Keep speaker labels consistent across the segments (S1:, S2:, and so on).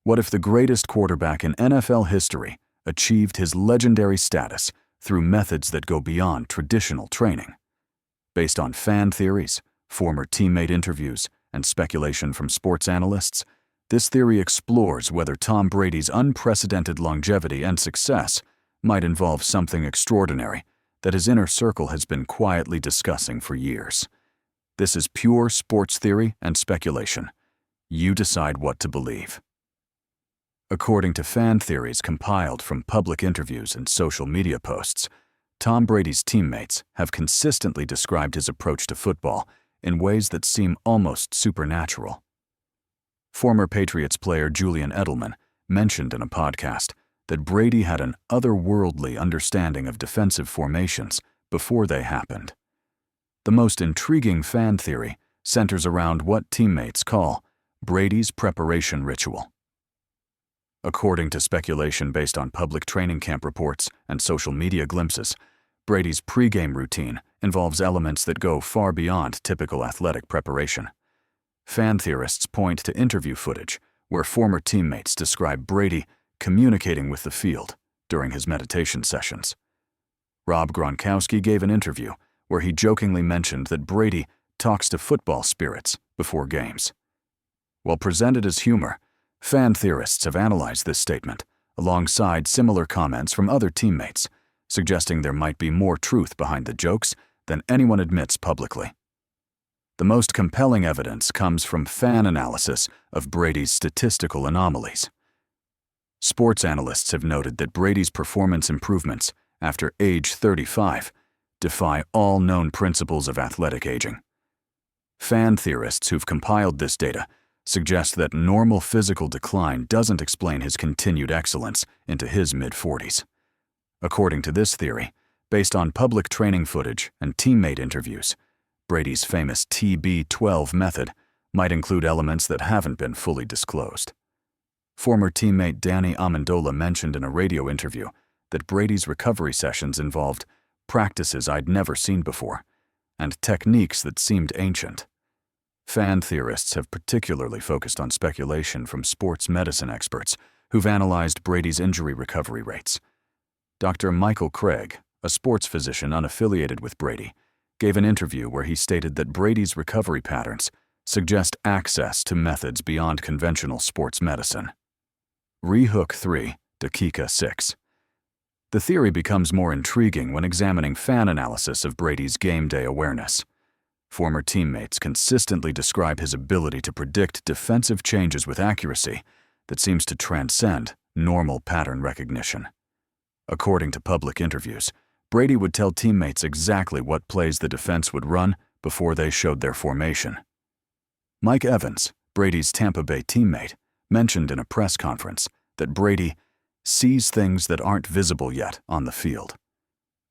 S1: What if the greatest quarterback in NFL history achieved his legendary status through methods that go beyond traditional training? Based on fan theories, former teammate interviews, and speculation from sports analysts, this theory explores whether Tom Brady's unprecedented longevity and success might involve something extraordinary that his inner circle has been quietly discussing for years. This is pure sports theory and speculation. You decide what to believe. According to fan theories compiled from public interviews and social media posts, Tom Brady's teammates have consistently described his approach to football in ways that seem almost supernatural. Former Patriots player Julian Edelman mentioned in a podcast that Brady had an otherworldly understanding of defensive formations before they happened. The most intriguing fan theory centers around what teammates call Brady's preparation ritual. According to speculation based on public training camp reports and social media glimpses, Brady's pregame routine involves elements that go far beyond typical athletic preparation. Fan theorists point to interview footage where former teammates describe Brady communicating with the field during his meditation sessions. Rob Gronkowski gave an interview where he jokingly mentioned that Brady talks to football spirits before games. While presented as humor, fan theorists have analyzed this statement alongside similar comments from other teammates, suggesting there might be more truth behind the jokes than anyone admits publicly. The most compelling evidence comes from fan analysis of Brady's statistical anomalies. Sports analysts have noted that Brady's performance improvements after age 35 defy all known principles of athletic aging. Fan theorists who've compiled this data suggest that normal physical decline doesn't explain his continued excellence into his mid-40s. According to this theory, based on public training footage and teammate interviews, Brady's famous TB12 method might include elements that haven't been fully disclosed. Former teammate Danny Amendola mentioned in a radio interview that Brady's recovery sessions involved practices I'd never seen before and techniques that seemed ancient. Fan theorists have particularly focused on speculation from sports medicine experts who've analyzed Brady's injury recovery rates. Dr. Michael Craig, a sports physician unaffiliated with Brady, gave an interview where he stated that Brady's recovery patterns suggest access to methods beyond conventional sports medicine. Rehook 3, Dakika 6. The theory becomes more intriguing when examining fan analysis of Brady's game day awareness. Former teammates consistently describe his ability to predict defensive changes with accuracy that seems to transcend normal pattern recognition. According to public interviews, Brady would tell teammates exactly what plays the defense would run before they showed their formation. Mike Evans, Brady's Tampa Bay teammate, mentioned in a press conference that Brady sees things that aren't visible yet on the field.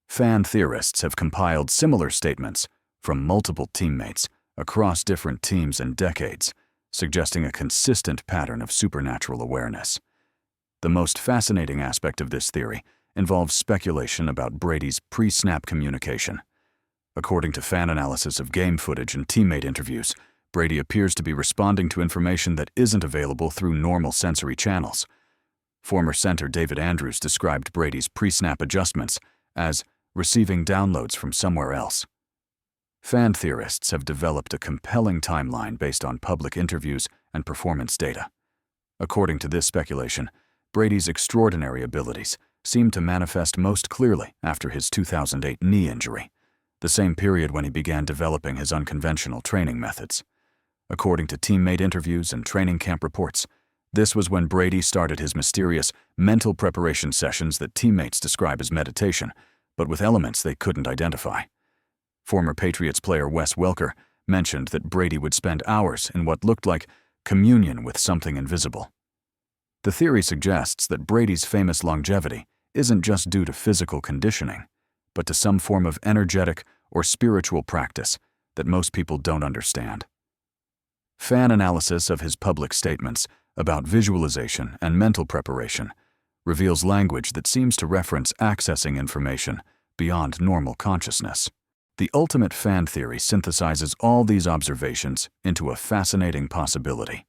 S1: Fan theorists have compiled similar statements from multiple teammates across different teams and decades, suggesting a consistent pattern of supernatural awareness. The most fascinating aspect of this theory involves speculation about Brady's pre-snap communication. According to fan analysis of game footage and teammate interviews, Brady appears to be responding to information that isn't available through normal sensory channels. Former center David Andrews described Brady's pre-snap adjustments as receiving downloads from somewhere else. Fan theorists have developed a compelling timeline based on public interviews and performance data. According to this speculation, Brady's extraordinary abilities seemed to manifest most clearly after his 2008 knee injury, the same period when he began developing his unconventional training methods. According to teammate interviews and training camp reports, this was when Brady started his mysterious mental preparation sessions that teammates describe as meditation, but with elements they couldn't identify. Former Patriots player Wes Welker mentioned that Brady would spend hours in what looked like communion with something invisible. The theory suggests that Brady's famous longevity isn't just due to physical conditioning, but to some form of energetic or spiritual practice that most people don't understand. Fan analysis of his public statements about visualization and mental preparation reveals language that seems to reference accessing information beyond normal consciousness. The ultimate fan theory synthesizes all these observations into a fascinating possibility.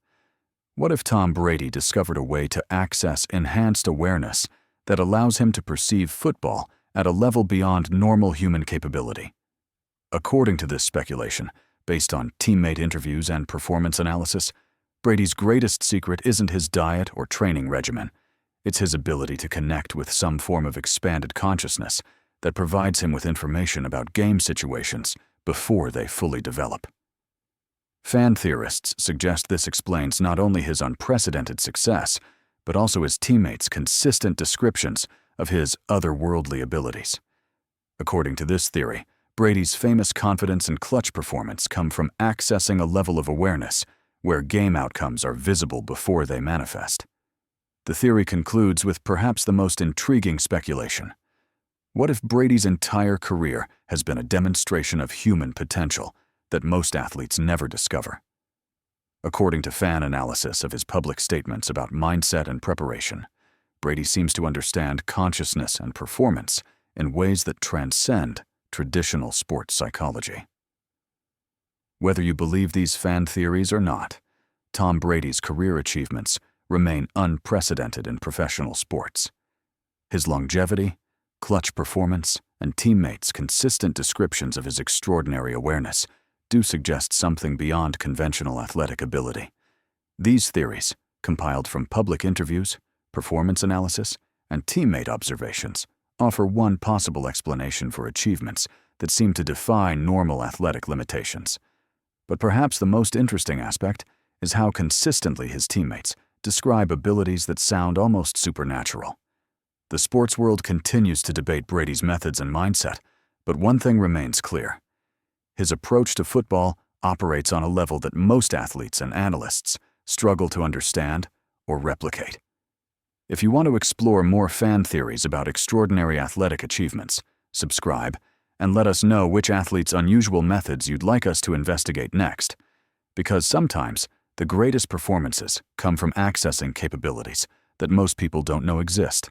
S1: What if Tom Brady discovered a way to access enhanced awareness that allows him to perceive football at a level beyond normal human capability? According to this speculation, based on teammate interviews and performance analysis, Brady's greatest secret isn't his diet or training regimen. It's his ability to connect with some form of expanded consciousness that provides him with information about game situations before they fully develop. Fan theorists suggest this explains not only his unprecedented success, but also his teammates' consistent descriptions of his otherworldly abilities. According to this theory, Brady's famous confidence and clutch performance come from accessing a level of awareness where game outcomes are visible before they manifest. The theory concludes with perhaps the most intriguing speculation. What if Brady's entire career has been a demonstration of human potential that most athletes never discover? According to fan analysis of his public statements about mindset and preparation, Brady seems to understand consciousness and performance in ways that transcend traditional sports psychology. Whether you believe these fan theories or not, Tom Brady's career achievements remain unprecedented in professional sports. His longevity, clutch performance, and teammates' consistent descriptions of his extraordinary awareness do suggest something beyond conventional athletic ability. These theories, compiled from public interviews, performance analysis, and teammate observations, offer one possible explanation for achievements that seem to defy normal athletic limitations. But perhaps the most interesting aspect is how consistently his teammates describe abilities that sound almost supernatural. The sports world continues to debate Brady's methods and mindset, but one thing remains clear. His approach to football operates on a level that most athletes and analysts struggle to understand or replicate. If you want to explore more fan theories about extraordinary athletic achievements, subscribe and let us know which athletes' unusual methods you'd like us to investigate next, because sometimes the greatest performances come from accessing capabilities that most people don't know exist.